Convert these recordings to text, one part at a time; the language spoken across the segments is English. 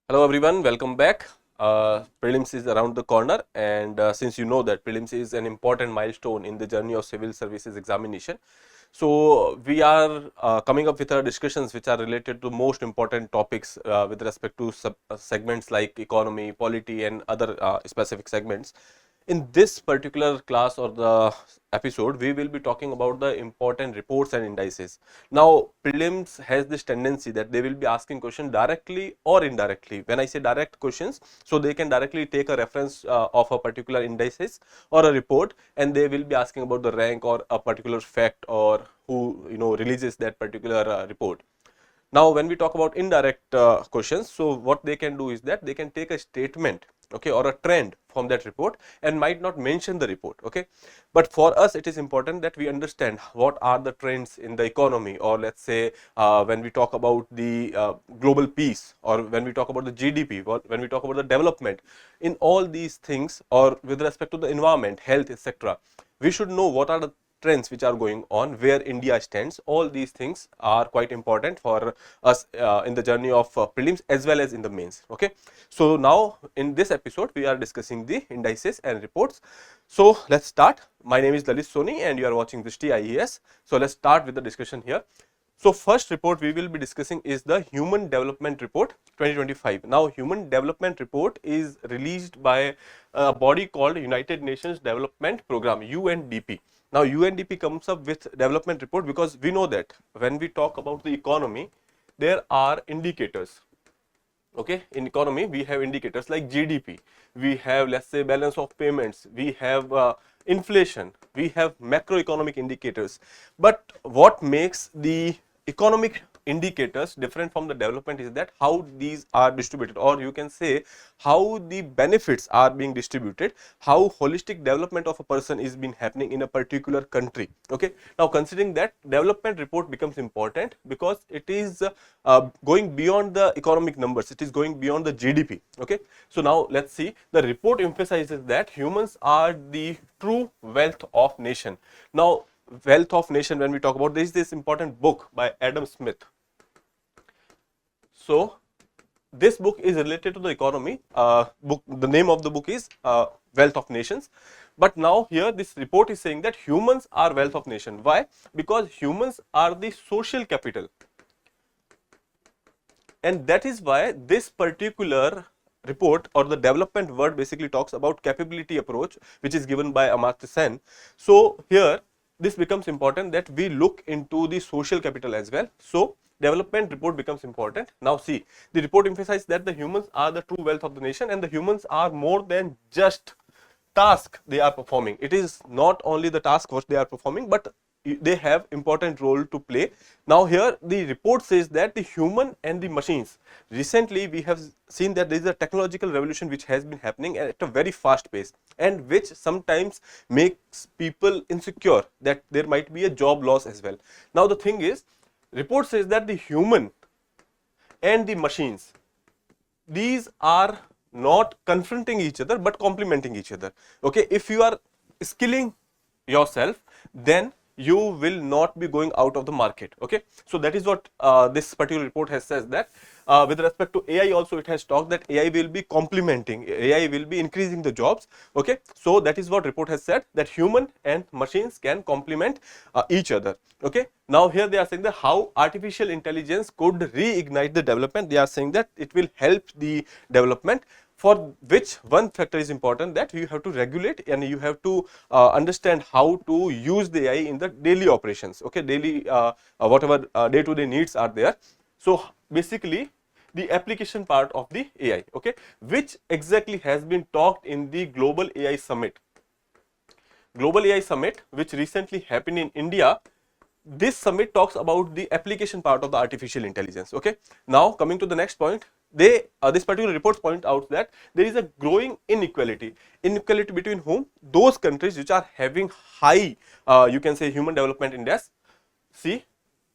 Hello everyone, welcome back. Prelims is around the corner, and since you know that prelims is an important milestone in the journey of civil services examination, so we are coming up with our discussions which are related to most important topics with respect to segments like economy, polity and other specific segments. In this particular class or the episode, we will be talking about the important reports and indices. Now, prelims has this tendency that they will be asking questions directly or indirectly. When I say direct questions, so they can directly take a reference of a particular indices or a report, and they will be asking about the rank or a particular fact or who releases that particular report. Now, when we talk about indirect questions, so what they can do is that they can take a statement, okay, or a trend from that report and might not mention the report, okay. But for us, it is important that we understand what are the trends in the economy, or let's say when we talk about the global peace, or when we talk about the GDP, or when we talk about the development, in all these things, or with respect to the environment, health, etc., we should know what are the trends which are going on, where India stands. All these things are quite important for us in the journey of prelims as well as in the mains, okay. So now in this episode we are discussing the indices and reports. So let's start. My name is Lalit Soni and you are watching Drishti IAS. So let's start with the discussion here. So first report we will be discussing is the Human Development Report 2025. Now Human Development Report is released by a body called United Nations Development Program, UNDP. Now UNDP comes up with development report because we know that when we talk about the economy, there are indicators. Okay, in economy we have indicators like GDP, we have, let's say, balance of payments, we have inflation, we have macroeconomic indicators. But what makes the economic indicators different from the development is that how these are distributed, or you can say how the benefits are being distributed, how holistic development of a person is been happening in a particular country. Okay, now considering that, development report becomes important because it is going beyond the economic numbers, it is going beyond the GDP. Okay, so now let's see. The report emphasizes that humans are the true wealth of nation. Now wealth of nation, when we talk about this important book by Adam Smith. So this book is related to the economy. The name of the book is Wealth of Nations. But now here this report is saying that humans are wealth of nation. Why? Because humans are the social capital. And that is why this particular report, or the development word, basically talks about capability approach, which is given by Amartya Sen. So here this becomes important that we look into the social capital as well. So development report becomes important. Now see, the report emphasizes that the humans are the true wealth of the nation, and the humans are more than just task they are performing. It is not only the task what they are performing, but they have important role to play. Now here the report says that the human and the machines, recently we have seen that there is a technological revolution which has been happening at a very fast pace, and which sometimes makes people insecure that there might be a job loss as well. Now the thing is, report says that the human and the machines, these are not confronting each other but complementing each other. Okay, if you are skilling yourself, then you will not be going out of the market. Okay, so that is what this particular report has says, that with respect to AI also it has talked that AI will be complementing, AI will be increasing the jobs. Okay, so that is what report has said, that human and machines can complement each other. Okay, now here they are saying that how artificial intelligence could reignite the development. They are saying that it will help the development, for which one factor is important, that you have to regulate and you have to understand how to use the AI in the daily operations. Okay, daily whatever day-to-day needs are there. So basically the application part of the AI, okay, which exactly has been talked in the Global AI Summit. Global AI Summit, which recently happened in India. This summit talks about the application part of the artificial intelligence. Okay, now coming to the next point, they this particular report point out that there is a growing inequality between whom? Those countries which are having high you can say human development index. See,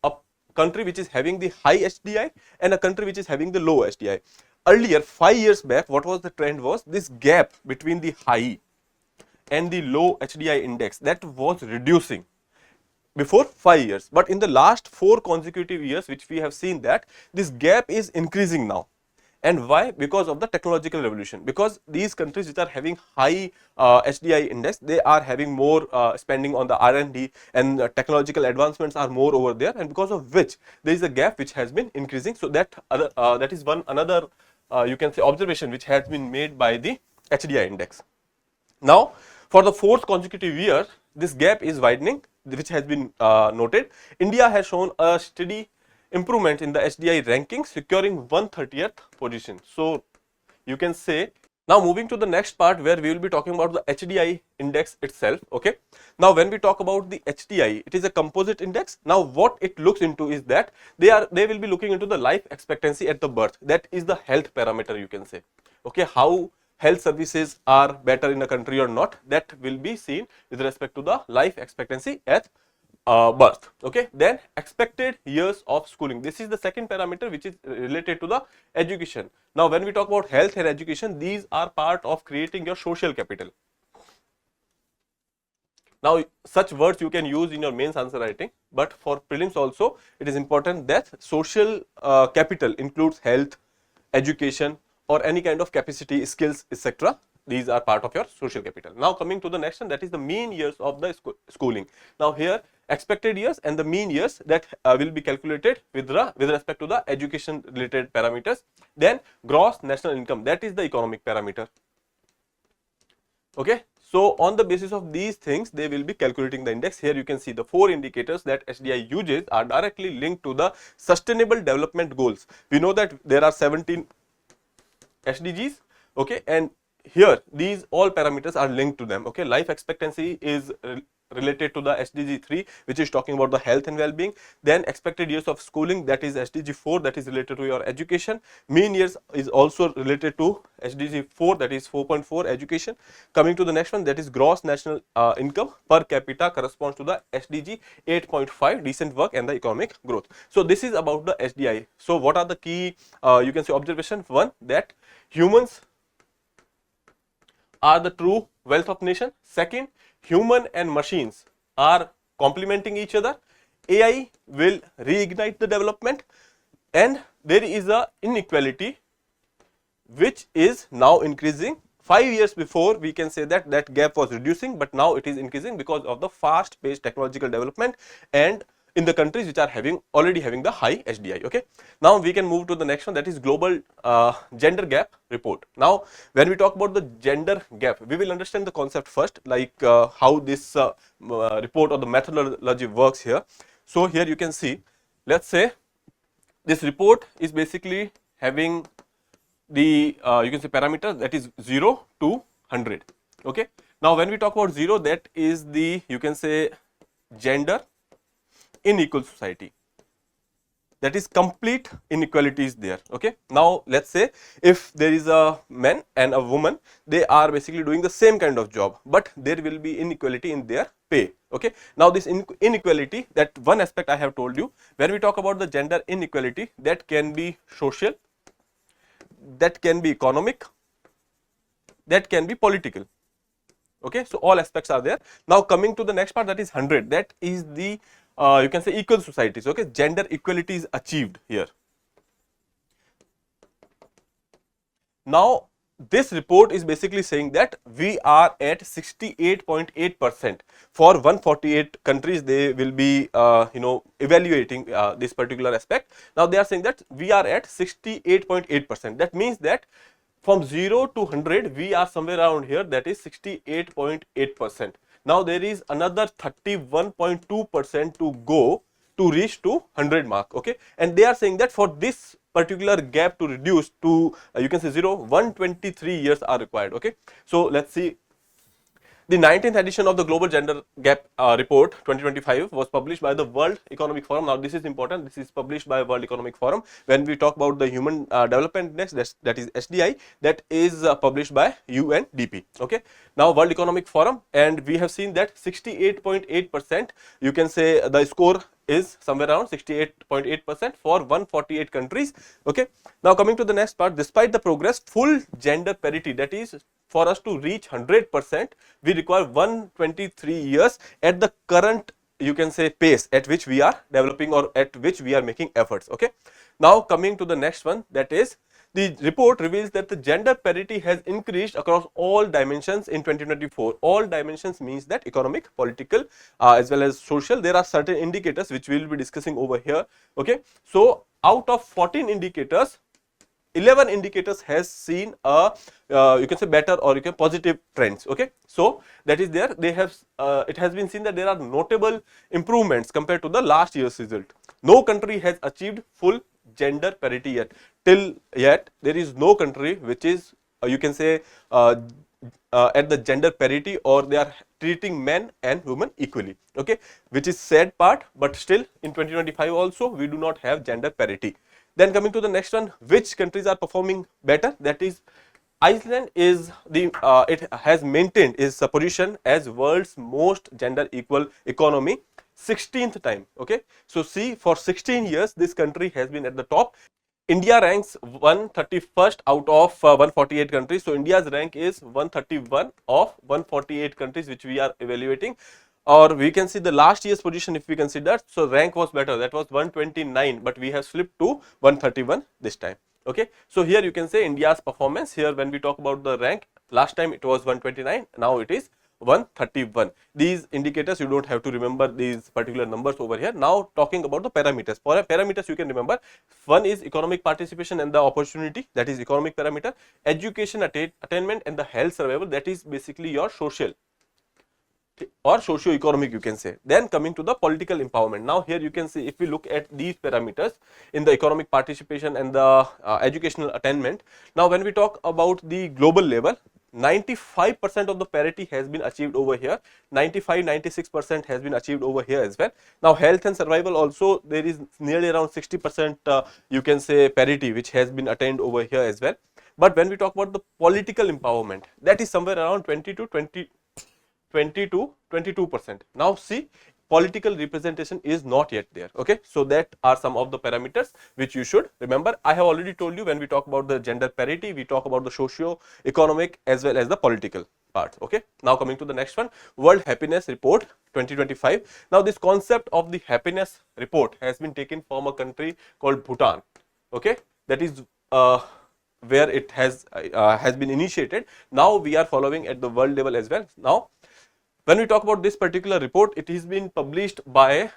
a country which is having the high HDI and a country which is having the low HDI. Earlier, 5 years back, what was the trend was this gap between the high and the low HDI index, that was reducing before 5 years, but in the last 4 consecutive years which we have seen that this gap is increasing now. And why? Because of the technological revolution. Because these countries which are having high HDI index, they are having more spending on the R&D, and technological advancements are more over there, and because of which there is a gap which has been increasing. So that that is one another you can say observation which has been made by the HDI index. Now, for the fourth consecutive year, this gap is widening, which has been noted. India has shown a steady improvement in the HDI ranking, securing 130th position. So, you can say, now moving to the next part where we will be talking about the HDI index itself. Okay. Now, when we talk about the HDI, it is a composite index. Now, what it looks into is that they will be looking into the life expectancy at the birth. That is the health parameter, you can say. Okay, how health services are better in a country or not, that will be seen with respect to the life expectancy at birth. Okay, then expected years of schooling. This is the second parameter which is related to the education. Now, when we talk about health and education, these are part of creating your social capital. Now, such words you can use in your mains answer writing, but for prelims also it is important that social capital includes health, education, or any kind of capacity, skills, etc. These are part of your social capital. Now, coming to the next one, that is the mean years of the schooling. Now, here expected years and the mean years that will be calculated with respect to the education related parameters. Then gross national income, that is the economic parameter. Okay. So, on the basis of these things, they will be calculating the index. Here you can see the 4 indicators that HDI uses are directly linked to the sustainable development goals. We know that there are 17 SDGs, okay, and here these all parameters are linked to them. Okay, life expectancy is related to the SDG 3, which is talking about the health and well-being. Then expected years of schooling, that is SDG 4, that is related to your education. Mean years is also related to SDG 4, that is 4.4 education. Coming to the next one, that is gross national income per capita, corresponds to the SDG 8.5, decent work and the economic growth. So this is about the HDI. So what are the key you can say observations? One, that humans are the true wealth of nation. Second, human and machines are complementing each other. AI will reignite the development, and there is a inequality which is now increasing. 5 years before, we can say that that gap was reducing, but now it is increasing because of the fast paced technological development and in the countries which are already having the high HDI. Okay. Now we can move to the next one, that is global gender gap report. Now, when we talk about the gender gap, we will understand the concept first, like how this report or the methodology works here. So here you can see, let's say this report is basically having the you can say parameter, that is 0 to 100. Okay. Now, when we talk about 0, that is the you can say gender unequal society, that is complete inequality is there. Okay. Now, let's say if there is a man and a woman, they are basically doing the same kind of job, but there will be inequality in their pay. Okay. Now, this inequality, that one aspect I have told you, when we talk about the gender inequality, that can be social, that can be economic, that can be political. Okay. So all aspects are there. Now, coming to the next part, that is 100, that is the you can say equal societies. Okay. Gender equality is achieved here. Now, this report is basically saying that we are at 68.8%. For 148 countries, they will be evaluating this particular aspect. Now, they are saying that we are at 68.8%. That means that from 0 to 100, we are somewhere around here, that is 68.8%. Now, there is another 31.2% to go to reach to 100 mark. Okay. And they are saying that for this particular gap to reduce to you can say 123 years are required. Okay. So, let's see. The 19th edition of the Global Gender Gap Report 2025 was published by the World Economic Forum. Now, this is important. This is published by World Economic Forum. When we talk about the Human Development Index, that is HDI, that is published by UNDP. Okay. Now, World Economic Forum, and we have seen that 68.8%, you can say the score is somewhere around 68.8% for 148 countries. Okay. Now, coming to the next part, despite the progress, full gender parity, that is for us to reach 100%, we require 123 years at the current you can say pace at which we are developing or at which we are making efforts. Okay. Now, coming to the next one, that is The report reveals that the gender parity has increased across all dimensions in 2024. All dimensions means that economic, political, as well as social. There are certain indicators which we will be discussing over here. Okay, so out of 14 indicators, 11 indicators has seen a you can say better or you can positive trends. Okay, so that is there. They have it has been seen that there are notable improvements compared to the last year's result. No country has achieved full gender parity yet. Till yet, there is no country which is you can say at the gender parity, or they are treating men and women equally. Okay, which is sad part, but still in 2025 also we do not have gender parity. Then coming to the next one, which countries are performing better? That is, Iceland is the it has maintained its position as world's most gender equal economy 16th time. Okay, so see, for 16 years this country has been at the top. India ranks 131st out of 148 countries. So India's rank is 131 of 148 countries which we are evaluating, or we can see the last year's position if we consider. So rank was better, that was 129, but we have slipped to 131 this time. Okay, so here you can say India's performance. Here when we talk about the rank, last time it was 129, now it is 131. These indicators you don't have to remember these particular numbers over here. Now talking about the parameters. For parameters you can remember, one is economic participation and the opportunity, that is economic parameter. Education attainment and the health survival, that is basically your social or socio-economic you can say. Then coming to the political empowerment. Now here you can see, if we look at these parameters in the economic participation and the educational attainment. Now when we talk about the global level, 95% of the parity has been achieved over here. 95-96% has been achieved over here as well. Now health and survival also, there is nearly around 60% you can say parity which has been attained over here as well. But when we talk about the political empowerment, that is somewhere around 20 to 22%. Now see, political representation is not yet there. Okay, so that are some of the parameters which you should remember. I have already told you, when we talk about the gender parity, we talk about the socio-economic as well as the political part. Okay, now coming to the next one, World Happiness Report 2025. Now this concept of the happiness report has been taken from a country called Bhutan. Okay, that is where it has been initiated. Now we are following at the world level as well. Now when we talk about this particular report, it is been published by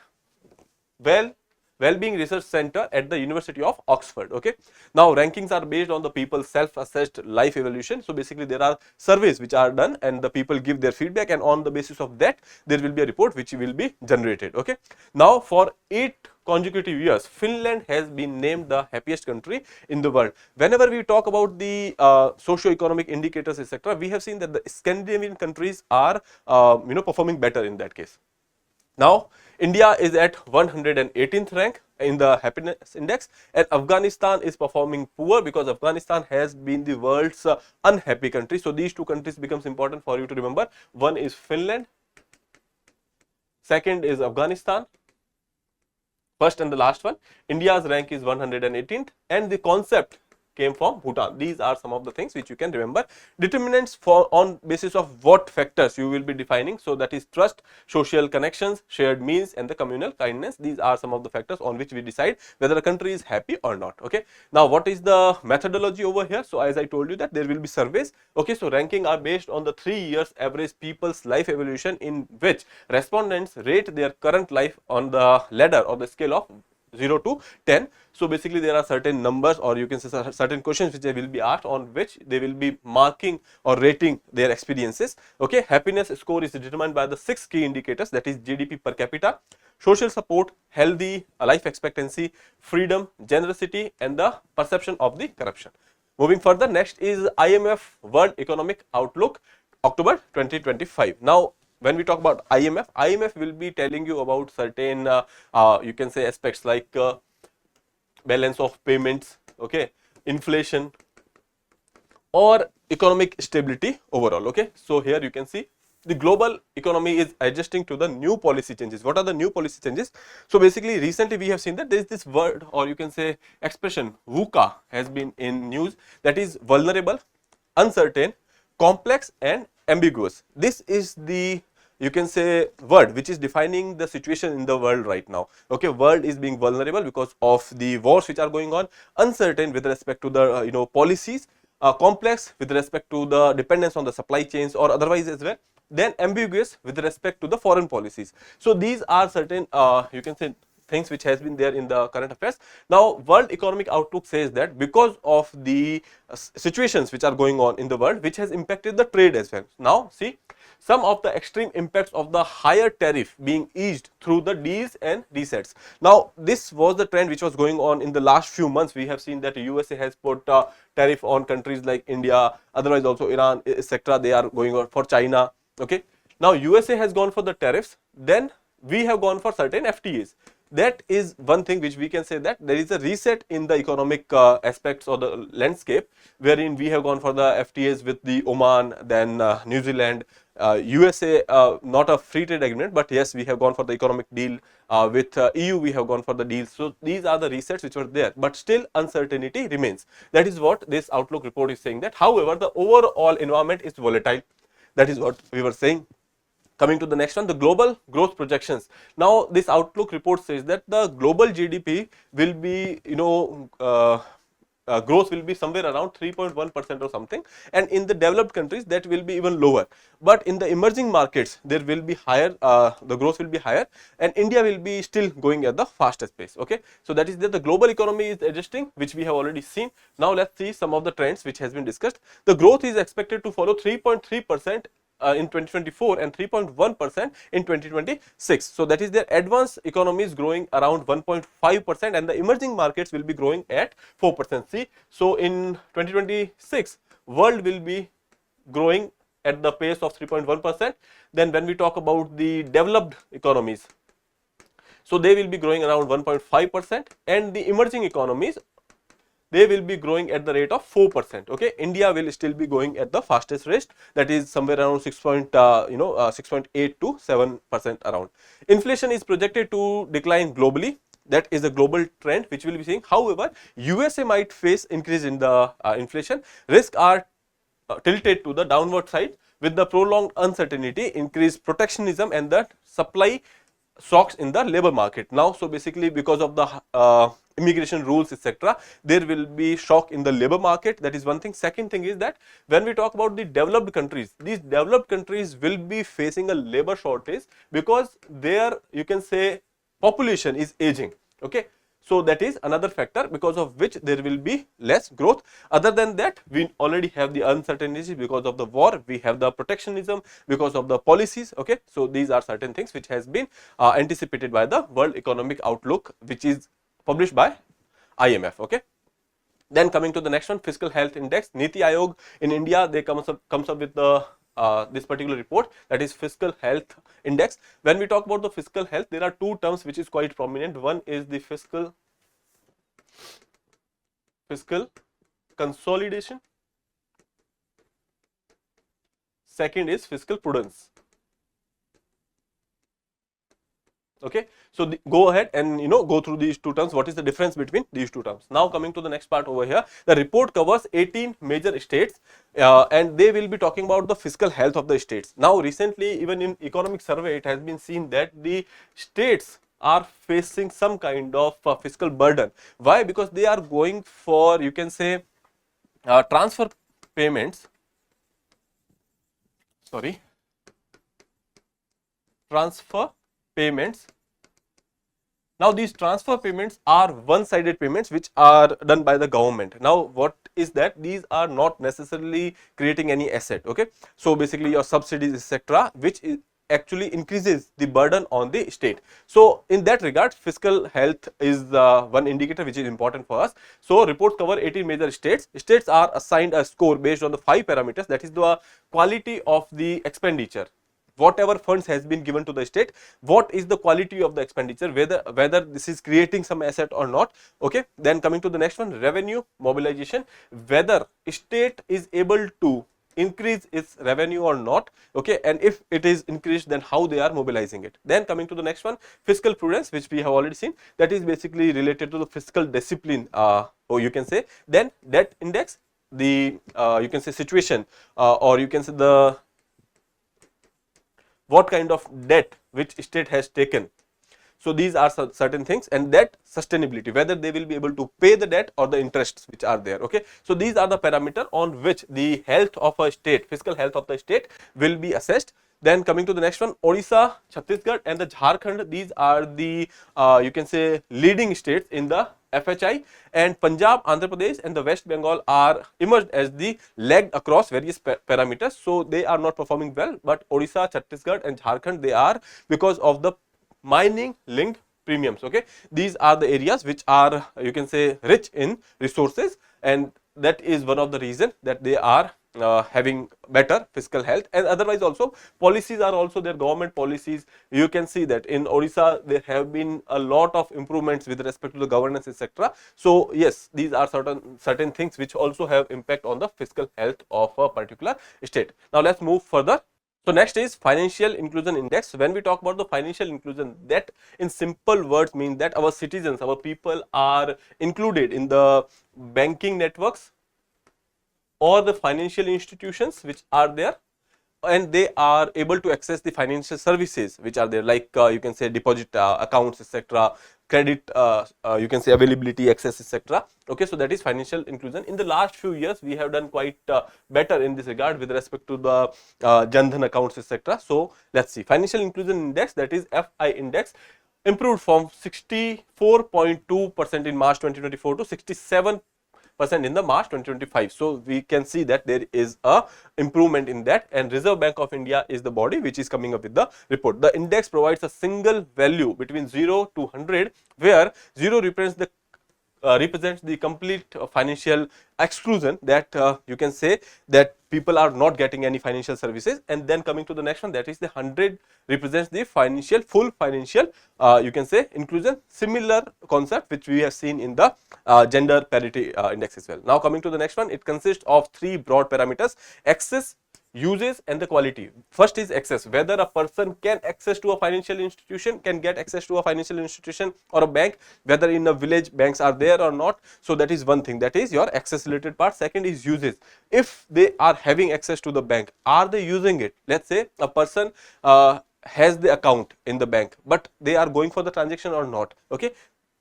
Wellbeing Research Center at the University of Oxford. Okay, now rankings are based on the people's self-assessed life evaluation. So basically there are surveys which are done and the people give their feedback, and on the basis of that there will be a report which will be generated. Okay, now for 8 consecutive years, Finland has been named the happiest country in the world. Whenever we talk about the socio-economic indicators, etc., we have seen that the Scandinavian countries are performing better in that case. Now India is at 118th rank in the happiness index, and Afghanistan is performing poor because Afghanistan has been the world's unhappy country. So these two countries becomes important for you to remember. One is Finland, second is Afghanistan, first and the last one. India's rank is 118th, and the concept came from Bhutan. These are some of the things which you can remember. Determinants for on basis of what factors you will be defining. So that is trust, social connections, shared meals, and the communal kindness. These are some of the factors on which we decide whether a country is happy or not. Okay, now what is the methodology over here? So as I told you that there will be surveys. Okay, so ranking are based on the 3 years average people's life evaluation, in which respondents rate their current life on the ladder or the scale of 0 to 10. So basically there are certain numbers, or you can say certain questions which they will be asked, on which they will be marking or rating their experiences. Okay, happiness score is determined by the 6 key indicators, that is GDP per capita, social support, healthy life expectancy, freedom, generosity, and the perception of the corruption. Moving further, next is IMF World Economic Outlook October 2025. Now when we talk about IMF will be telling you about certain you can say aspects like balance of payments, okay, inflation, or economic stability overall. Okay, so here you can see the global economy is adjusting to the new policy changes. What are the new policy changes? So basically recently we have seen that there is this word, or you can say expression, VUCA, has been in news, that is vulnerable, uncertain, complex, and ambiguous. This is the you can say word which is defining the situation in the world right now. Okay, world is being vulnerable because of the wars which are going on, uncertain with respect to the policies, complex with respect to the dependence on the supply chains or otherwise as well, then ambiguous with respect to the foreign policies. So these are certain you can say things which has been there in the current affairs. Now World Economic Outlook says that because of the situations which are going on in the world, which has impacted the trade as well. Now see, some of the extreme impacts of the higher tariff being eased through the deals and resets. Now this was the trend which was going on in the last few months. We have seen that USA has put tariff on countries like India, otherwise also Iran, etc. They are going on for China. Okay, now USA has gone for the tariffs, then we have gone for certain FTAs. That is one thing which we can say that there is a reset in the economic aspects or the landscape, wherein we have gone for the FTAs with the Oman, then New Zealand, USA, not a free trade agreement, but yes, we have gone for the economic deal. With EU, we have gone for the deals. So these are the resets which were there, but still uncertainty remains. That is what this outlook report is saying, that however the overall environment is volatile. That is what we were saying. Coming to the next one, the global growth projections. Now this outlook report says that the global GDP will be, growth will be somewhere around 3.1% or something, and in the developed countries that will be even lower. But in the emerging markets there will be higher, the growth will be higher, and India will be still going at the fastest pace. Okay, so that is that the global economy is adjusting, which we have already seen. Now let's see some of the trends which has been discussed. The growth is expected to follow 3.3% in 2024 and 3.1% in 2026. So that is their advanced economies growing around 1.5%, and the emerging markets will be growing at 4%. See, so in 2026 world will be growing at the pace of 3.1%. Then when we talk about the developed economies, so they will be growing around 1.5%, and the emerging economies, they will be growing at the rate of 4%. Okay, India will still be going at the fastest rate, that is somewhere around 6.8 to 7% around. Inflation is projected to decline globally. That is a global trend which we will be seeing. However, USA might face increase in the inflation. Risks are tilted to the downward side with the prolonged uncertainty, increased protectionism, and the supply shocks in the labor market. Now, so basically because of the immigration rules, etc., there will be shock in the labor market. That is one thing. Second thing is that when we talk about the developed countries, these developed countries will be facing a labor shortage because their, you can say, population is aging. Okay, so that is another factor because of which there will be less growth. Other than that, we already have the uncertainties because of the war, we have the protectionism because of the policies. Okay, so these are certain things which has been anticipated by the World Economic Outlook, which is published by IMF. Okay, then coming to the next one, Fiscal Health Index. Niti Aayog in India, they comes up with the this particular report, that is Fiscal Health Index. When we talk about the fiscal health, there are two terms which is quite prominent. One is the fiscal consolidation, second is fiscal prudence. Okay, so go ahead and go through these two terms. What is the difference between these two terms? Now coming to the next part over here, the report covers 18 major states and they will be talking about the fiscal health of the states. Now recently, even in economic survey, it has been seen that the states are facing some kind of fiscal burden. Why? Because they are going for, you can say, transfer payments. Now these transfer payments are one-sided payments which are done by the government. Now what is that? These are not necessarily creating any asset. Okay, so basically your subsidies, etc., which is actually increases the burden on the state. So in that regard, fiscal health is one indicator which is important for us. So reports cover 18 major states. States are assigned a score based on the 5 parameters, that is the quality of the expenditure. Whatever funds has been given to the state, what is the quality of the expenditure, whether this is creating some asset or not. Okay, then coming to the next one, revenue mobilization, whether state is able to increase its revenue or not. Okay, and if it is increased, then how they are mobilizing it. Then coming to the next one, fiscal prudence, which we have already seen, that is basically related to the fiscal discipline, or you can say. Then debt index, the you can say situation, or you can say the what kind of debt which state has taken. So these are certain things, and that sustainability, whether they will be able to pay the debt or the interests which are there. Okay, so these are the parameter on which the health of a state, fiscal health of the state will be assessed. Then coming to the next one, Odisha, Chhattisgarh and the Jharkhand, these are the you can say leading states in the FHI, and Punjab, Andhra Pradesh and the West Bengal are emerged as the lagged across various parameters. So they are not performing well, but Odisha, Chhattisgarh and Jharkhand, they are, because of the mining linked premiums. Okay, these are the areas which are, you can say, rich in resources, and that is one of the reason that they are having better fiscal health. And otherwise also policies are also their government policies. You can see that in Odisha there have been a lot of improvements with respect to the governance, etc. So yes, these are certain things which also have impact on the fiscal health of a particular state. Now let's move further. So next is financial inclusion index. When we talk about the financial inclusion, that in simple words means that our citizens, our people are included in the banking networks or the financial institutions which are there, and they are able to access the financial services which are there, like you can say deposit accounts, etc., credit, you can say availability, access, etc. Okay, so that is financial inclusion. In the last few years we have done quite better in this regard with respect to the Jan Dhan accounts, etc. So let's see, financial inclusion index, that is FI index, improved from 64.2% in March 2024 to 67% in the March 2025. So we can see that there is a improvement in that, and Reserve Bank of India is the body which is coming up with the report. The index provides a single value between 0 to 100, where 0 represents the complete financial exclusion, that you can say that people are not getting any financial services. And then coming to the next one, that is the 100 represents the full financial you can say inclusion. Similar concept which we have seen in the gender parity index as well. Now coming to the next one, it consists of 3 broad parameters: access, uses and the quality. First is access, whether a person can access to a financial institution, can get access to a financial institution or a bank, whether in a village banks are there or not. So that is one thing, that is your access related part. Second is uses, if they are having access to the bank, are they using it? Let's say a person has the account in the bank, but they are going for the transaction or not. Okay.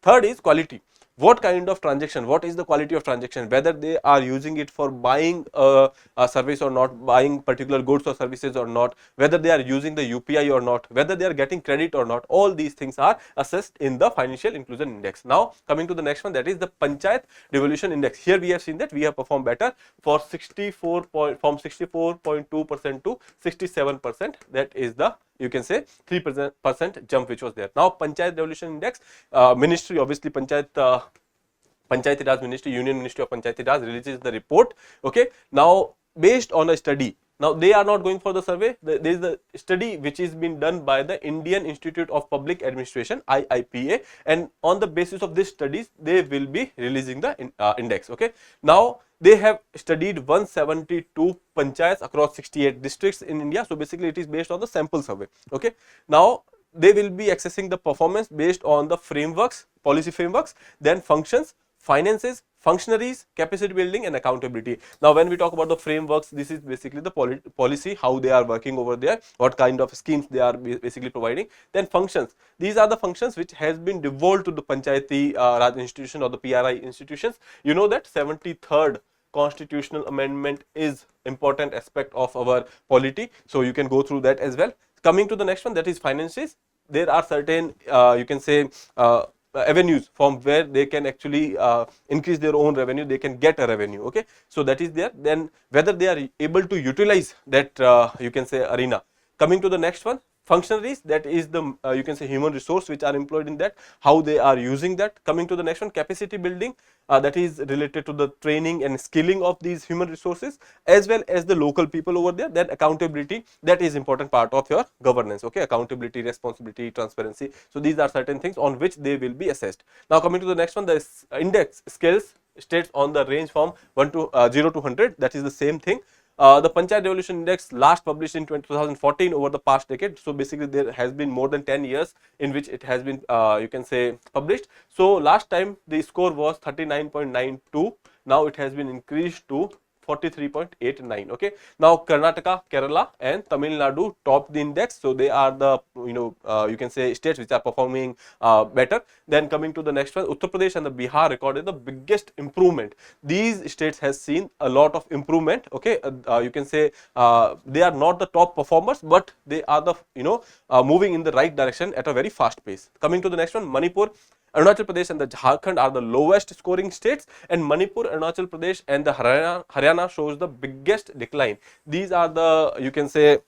Third is quality, what kind of transaction, what is the quality of transaction, whether they are using it for buying a service or not, buying particular goods or services or not, whether they are using the UPI or not, whether they are getting credit or not. All these things are assessed in the financial inclusion index. Now coming to the next one, that is the Panchayat Devolution index. Here we have seen that we have performed better for from 64.2% to 67%. That is the, you can say, 3% jump which was there. Now Panchayat Devolution index, ministry, obviously Panchayati Raj Ministry, Union Ministry of Panchayati Raj releases the report. Okay, now based on a study, now they are not going for the survey, there is a study which is being done by the Indian Institute of Public Administration, IIPA, and on the basis of this studies they will be releasing the index. Okay, now they have studied 172 panchayats across 68 districts in India. So basically it is based on the sample survey. Okay, now they will be accessing the performance based on the frameworks, policy frameworks, then functions, finances, functionaries, capacity building and accountability. Now when we talk about the frameworks, this is basically the policy, how they are working over there, what kind of schemes they are basically providing. Then functions, these are the functions which has been devolved to the Panchayati Raj institution or the PRI institutions. You know that 73rd constitutional amendment is important aspect of our polity, so you can go through that as well. Coming to the next one, that is finances. There are certain you can say avenues from where they can actually increase their own revenue, they can get a revenue. Okay, so that is there. Then whether they are able to utilize that you can say arena. Coming to the next one, functionaries, that is the you can say human resource which are employed in that, how they are using that. Coming to the next one, capacity building, that is related to the training and skilling of these human resources as well as the local people over there. Then accountability, that is important part of your governance. Okay, accountability, responsibility, transparency. So these are certain things on which they will be assessed. Now coming to the next one, the index scales states on the range from 0 to 100, that is the same thing. The Panchayat Devolution Index last published in 2014, over the past decade. So basically there has been more than 10 years in which it has been you can say published. So last time the score was 39.92, now it has been increased to 43.89. Okay, now Karnataka, Kerala and Tamil Nadu topped the index, so they are the you can say states which are performing better. Then coming to the next one, Uttar Pradesh and the Bihar recorded the biggest improvement. These states has seen a lot of improvement. Okay, you can say they are not the top performers, but they are the moving in the right direction at a very fast pace. Coming to the next one, Manipur, Arunachal Pradesh and the Jharkhand are the lowest scoring states, and Manipur, Arunachal Pradesh and the Haryana shows the biggest decline. These are the, you can say,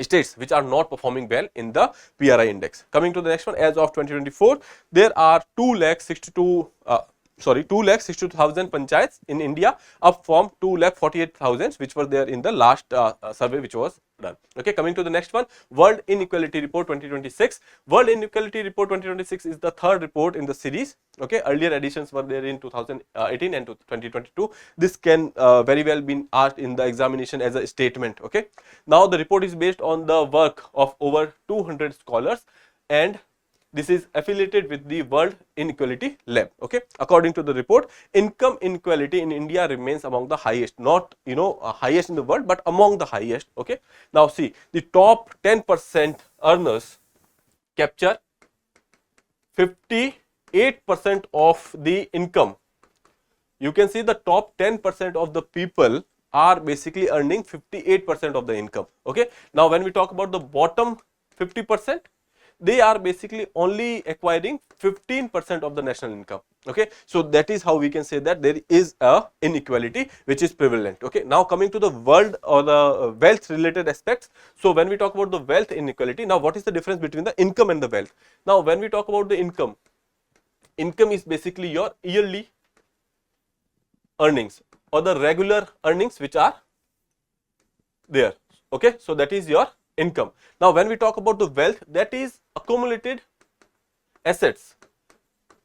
states which are not performing well in the PRI index. Coming to the next one, as of 2024, there are 2,62,000 panchayats in India, up from 2,48,000 which were there in the last survey which was done. Okay, coming to the next one, World Inequality Report 2026. World Inequality Report 2026 is the third report in the series. Okay, earlier editions were there in 2018 and 2022. This can very well be asked in the examination as a statement. Okay, now the report is based on the work of over 200 scholars, and this is affiliated with the World Inequality Lab. Okay, according to the report, income inequality in India remains among the highest, not highest in the world, but among the highest. Okay, now see, the top 10% earners capture 58% of the income. You can see the top 10% of the people are basically earning 58% of the income. Okay, now when we talk about the bottom 50%, they are basically only acquiring 15% of the national income. Okay, so that is how we can say that there is a inequality which is prevalent. Okay, now coming to the world or the wealth related aspects. So when we talk about the wealth inequality, now what is the difference between the income and the wealth? Now when we talk about the income, income is basically your yearly earnings or the regular earnings which are there. Okay, so that is your income. Now when we talk about the wealth, that is accumulated assets,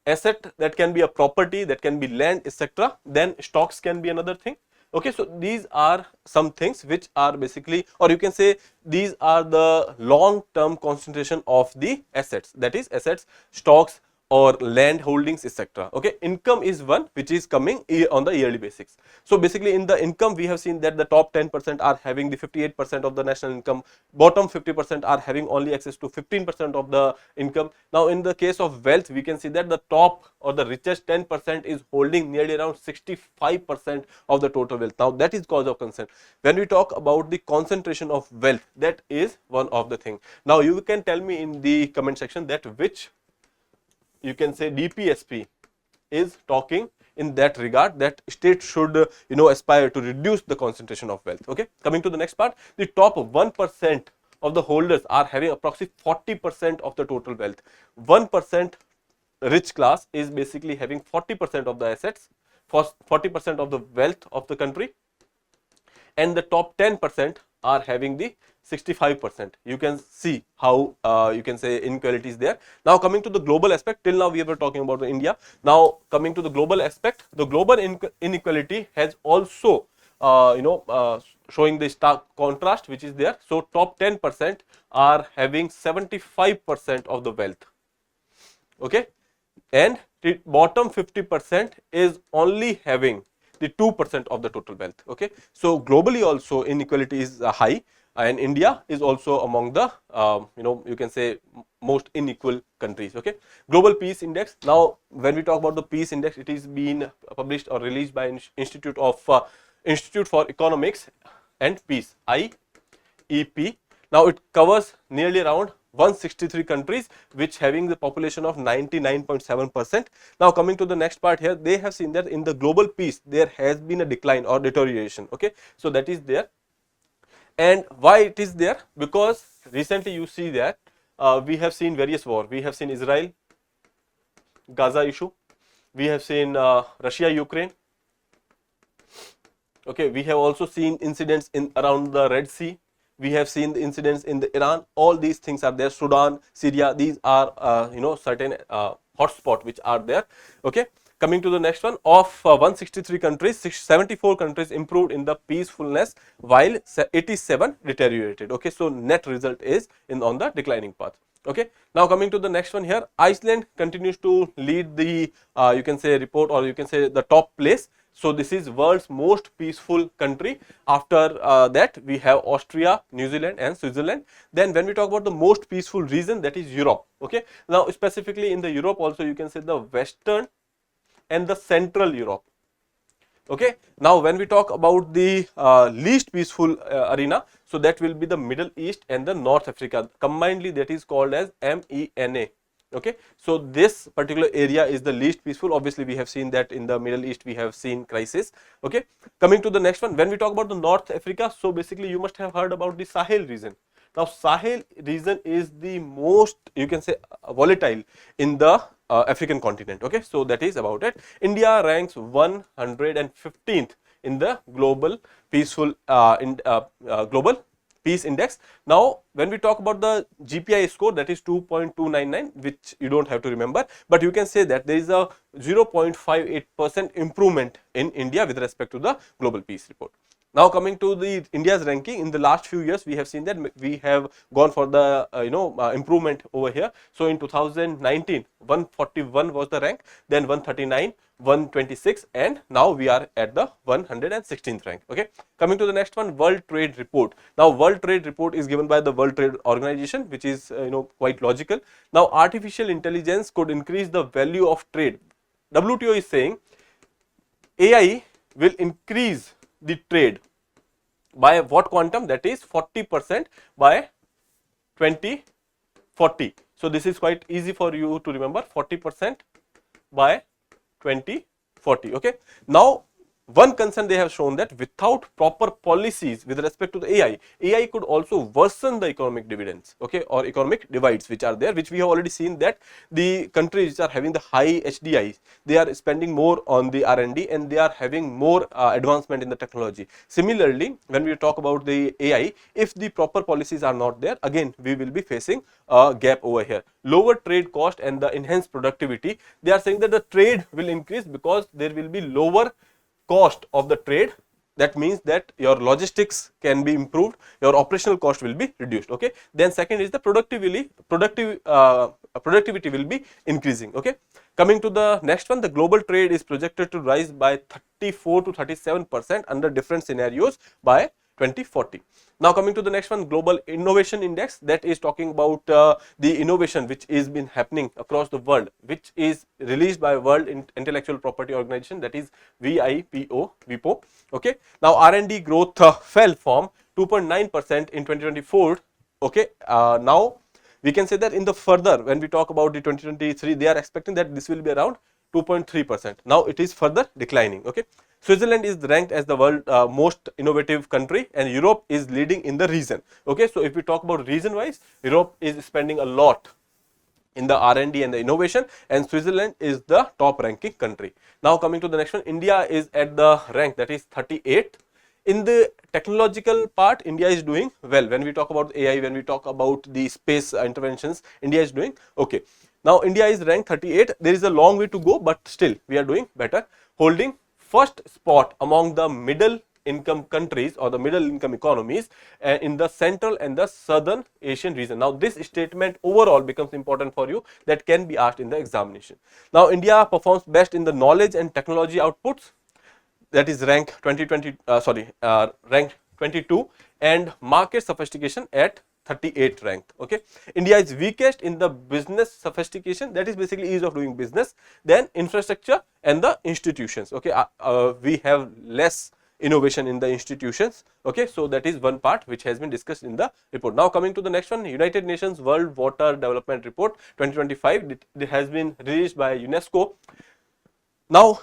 asset that can be a property, that can be land, etc. Then stocks can be another thing. Okay, so these are some things which are basically, or you can say these are the long term concentration of the assets, that is assets, stocks or land holdings, etc. Okay, income is one which is coming on the yearly basis. So basically in the income we have seen that the top 10% are having the 58% of the national income, bottom 50% are having only access to 15% of the income. Now in the case of wealth, we can see that the top or the richest 10% is holding nearly around 65% of the total wealth. Now that is cause of concern. When we talk about the concentration of wealth, that is one of the thing. Now you can tell me in the comment section that which, you can say, DPSP is talking in that regard, that state should aspire to reduce the concentration of wealth. Okay, coming to the next part, the top 1% of the holders are having approximately 40% of the total wealth. 1% rich class is basically having 40% of the assets, 40% of the wealth of the country, and the top 10% are having the 65%. You can see how you can say inequality is there. Now coming to the global aspect, till now we were talking about India. Now coming to the global aspect, the global inequality has also showing the stark contrast which is there. So top 10% are having 75% of the wealth. Okay, and the bottom 50% is only having the 2% of the total wealth. Okay, so globally also inequality is high, and India is also among the you can say most unequal countries. Okay, global peace index. Now when we talk about the peace index, it is being published or released by Institute for Economics and Peace, IEP. Now it covers nearly around 163 countries which having the population of 99.7%. Now coming to the next part here, they have seen that in the global peace there has been a decline or deterioration. Okay, so that is there. And why it is there? Because recently you see that we have seen various wars. We have seen Israel, Gaza issue. We have seen Russia, Ukraine. Okay, we have also seen incidents in around the Red Sea. We have seen the incidents in the Iran. All these things are there. Sudan, Syria. These are certain hotspot which are there. Okay. Coming to the next one, of 163 countries, 74 countries improved in the peacefulness while 87 deteriorated. Okay, so net result is on the declining path. Okay, now coming to the next one here, Iceland continues to lead the you can say report, or you can say the top place So this is world's most peaceful country. After that we have Austria, New Zealand and Switzerland. Then when we talk about the most peaceful region, that is Europe. Okay, now specifically in the Europe also you can say the Western and the Central Europe. Okay, now when we talk about the least peaceful arena, so that will be the Middle East and the North Africa. Combinedly that is called as MENA. Okay, so this particular area is the least peaceful. Obviously we have seen that in the Middle East we have seen crisis. Okay, coming to the next one, when we talk about the North Africa, so basically you must have heard about the Sahel region. Now Sahel region is the most, you can say, volatile in the African continent. Okay, so that is about it. India ranks 115th in the global peaceful global peace index. Now when we talk about the GPI score, that is 2.299, which you don't have to remember, but you can say that there is a 0.58% improvement in India with respect to the global peace report. Now coming to the India's ranking, in the last few years we have seen that we have gone for the improvement over here. So in 2019 141 was the rank, then 139, 126, and now we are at the 116th rank. Okay, coming to the next one, World Trade Report. Now World Trade Report is given by the World Trade Organization, which is quite logical. Now artificial intelligence could increase the value of trade. WTO is saying AI will increase the trade by what quantum? That is 40% by 2040. So this is quite easy for you to remember, 40% by 2040. Okay, now one concern they have shown that without proper policies with respect to the AI could also worsen the economic dividends, okay, or economic divides which are there, which we have already seen that the countries which are having the high HDI, they are spending more on the R&D and they are having more advancement in the technology. Similarly, when we talk about the AI, if the proper policies are not there, again we will be facing a gap over here. Lower trade cost and the enhanced productivity, they are saying that the trade will increase because there will be lower cost of the trade. That means that your logistics can be improved, your operational cost will be reduced. Okay, then second is the productivity will be increasing. Okay, coming to the next one, the global trade is projected to rise by 34 to 37% under different scenarios by 2040. Now coming to the next one, Global Innovation Index, that is talking about the innovation which is been happening across the world, which is released by World Intellectual Property Organization, that is WIPO. Okay, now R&D growth fell from 2.9% in 2024. Okay, now we can say that in the further, when we talk about the 2023, they are expecting that this will be around 2.3%. Now it is further declining. Okay, Switzerland is ranked as the world most innovative country, and Europe is leading in the region. Okay, so if we talk about region wise, Europe is spending a lot in the R&D and the innovation, and Switzerland is the top ranking country. Now coming to the next one, India is at the rank that is 38. In the technological part, India is doing well. When we talk about AI, when we talk about the space interventions, India is doing okay. Now India is ranked 38. There is a long way to go, but still we are doing better, holding first spot among the middle income countries or the middle income economies in the Central and the Southern Asian region. Now this statement overall becomes important for you, that can be asked in the examination. Now India performs best in the knowledge and technology outputs, that is rank ranked 22, and market sophistication at 38 ranked. Okay, India is weakest in the business sophistication, that is basically ease of doing business, then infrastructure and the institutions. Okay, we have less innovation in the institutions. Okay, so that is one part which has been discussed in the report. Now coming to the next one, United Nations World Water Development Report 2025, it has been released by UNESCO. Now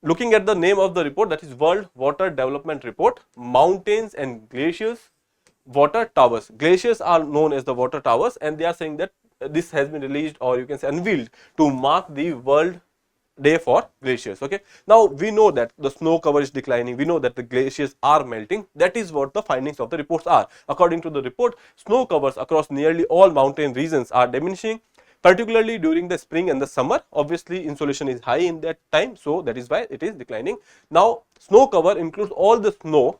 looking at the name of the report, that is World Water Development Report, mountains and glaciers, water towers. Glaciers are known as the water towers, and they are saying that this has been released, or you can say unveiled, to mark the World Day for glaciers. Okay, now we know that the snow cover is declining, we know that the glaciers are melting. That is what the findings of the reports are. According to the report, snow covers across nearly all mountain regions are diminishing, particularly during the spring and the summer. Obviously insolation is high in that time, so that is why it is declining. Now snow cover includes all the snow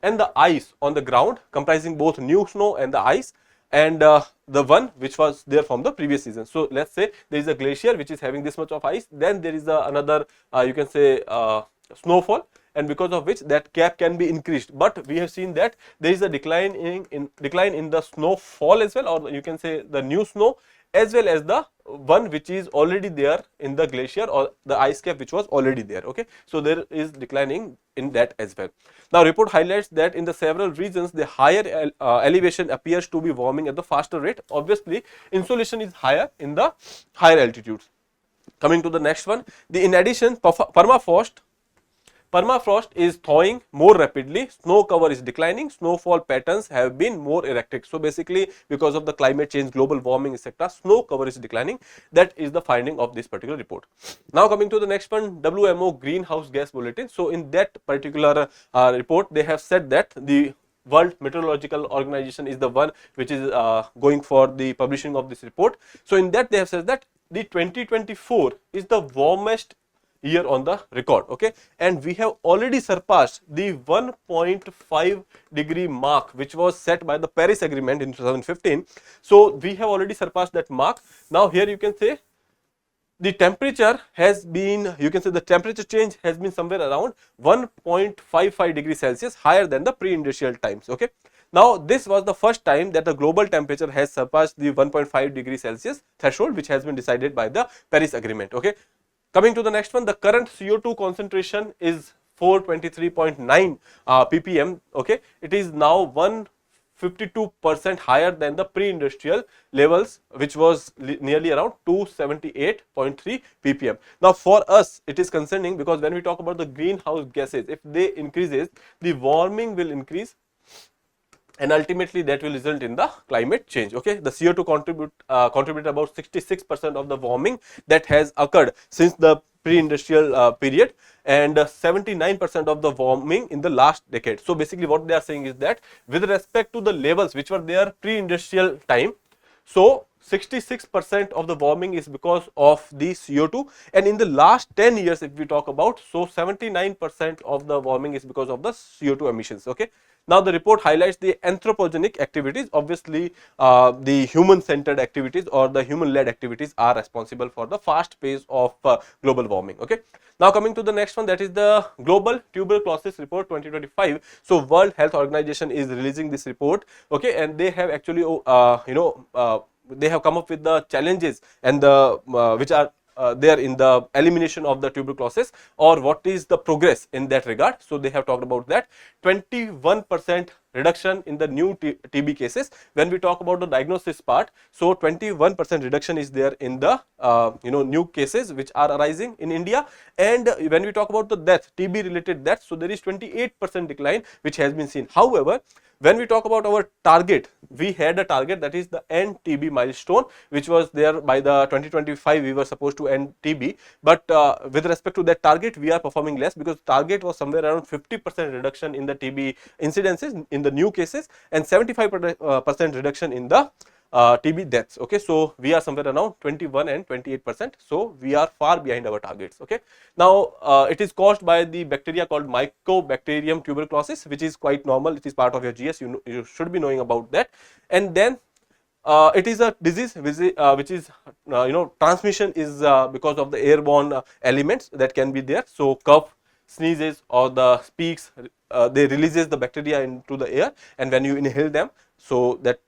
and the ice on the ground, comprising both new snow and the ice, and the one which was there from the previous season. So let's say there is a glacier which is having this much of ice, then there is another you can say snowfall, and because of which that cap can be increased. But we have seen that there is a decline in the snowfall as well, or you can say the new snow, as well as the one which is already there in the glacier or the ice cap which was already there. Okay, so there is declining in that as well. Now report highlights that in the several regions the higher elevation appears to be warming at the faster rate. Obviously insolation is higher in the higher altitudes. Coming to the next one, in addition, permafrost is thawing more rapidly, snow cover is declining, snowfall patterns have been more erratic. So basically because of the climate change, global warming, etc., snow cover is declining. That is the finding of this particular report. Now coming to the next one, WMO greenhouse gas bulletin. So in that particular report, they have said that the World Meteorological Organization is the one which is going for the publishing of this report. So in that they have said that the 2024 is the warmest year on the record. Okay, and we have already surpassed the 1.5 degree mark which was set by the Paris Agreement in 2015. So we have already surpassed that mark. Now here you can say the temperature has been, you can say the temperature change has been somewhere around 1.55 degrees Celsius higher than the pre-industrial times. Okay, now this was the first time that the global temperature has surpassed the 1.5 degrees Celsius threshold which has been decided by the Paris Agreement. Okay, coming to the next one, the current CO2 concentration is 423.9 ppm. Okay, it is now 152% higher than the pre-industrial levels which was nearly around 278.3 ppm. Now for us it is concerning because when we talk about the greenhouse gases, if they increases, the warming will increase and ultimately that will result in the climate change. Okay, the CO2 contribute about 66% of the warming that has occurred since the pre-industrial period, and 79% of the warming in the last decade. So basically what they are saying is that with respect to the levels which were there pre-industrial time, so 66% of the warming is because of the CO2, and in the last 10 years if we talk about, so 79% of the warming is because of the CO2 emissions. Okay, now the report highlights the anthropogenic activities. Obviously the human centered activities or the human led activities are responsible for the fast pace of global warming. Okay, now coming to the next one, that is the global tuberculosis report 2025. So World Health Organization is releasing this report. Okay, and they have actually they have come up with the challenges and the which are there in the elimination of the tuberculosis, or what is the progress in that regard. So they have talked about that 21% reduction in the new TB cases. When we talk about the diagnosis part, so 21% reduction is there in the new cases which are arising in India. And when we talk about the death, TB related deaths, so there is 28% decline which has been seen. However, when we talk about our target, we had a target, that is the end TB milestone, which was there by the 2025 we were supposed to end TB, but with respect to that target we are performing less, because target was somewhere around 50% reduction in the TB incidences in the new cases and 75% reduction in the TB deaths. Okay, so we are somewhere around 21 and 28%, so we are far behind our targets. Okay, now it is caused by the bacteria called Mycobacterium tuberculosis, which is quite normal. It is part of your GS, you should be knowing about that. And then it is a disease which is transmission is because of the airborne elements that can be there. So cough, sneezes or the speaks, they releases the bacteria into the air, and when you inhale them, so that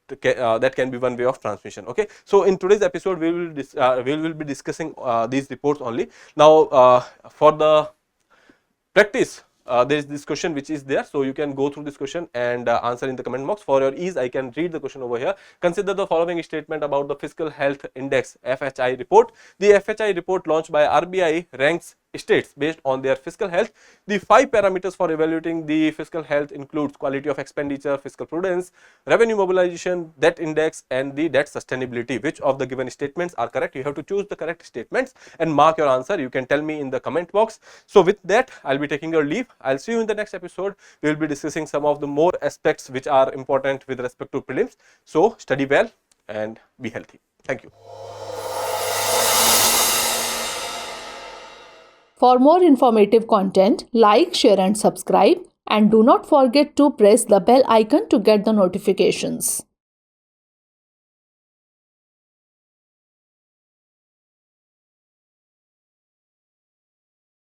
can be one way of transmission. Okay, so in today's episode we will be discussing these reports only. Now for the practice, there is this question which is there, so you can go through this question and answer in the comment box. For your ease, I can read the question over here. Consider the following statement about the Fiscal Health Index FHI report. The FHI report launched by RBI ranks states based on their fiscal health. The 5 parameters for evaluating the fiscal health includes quality of expenditure, fiscal prudence, revenue mobilization, debt index and the debt sustainability. Which of the given statements are correct? You have to choose the correct statements and mark your answer. You can tell me in the comment box. So with that, I'll be taking your leave. I'll see you in the next episode. We will be discussing some of the more aspects which are important with respect to prelims. So study well and be healthy. Thank you. For more informative content, like, share and subscribe, and do not forget to press the bell icon to get the notifications.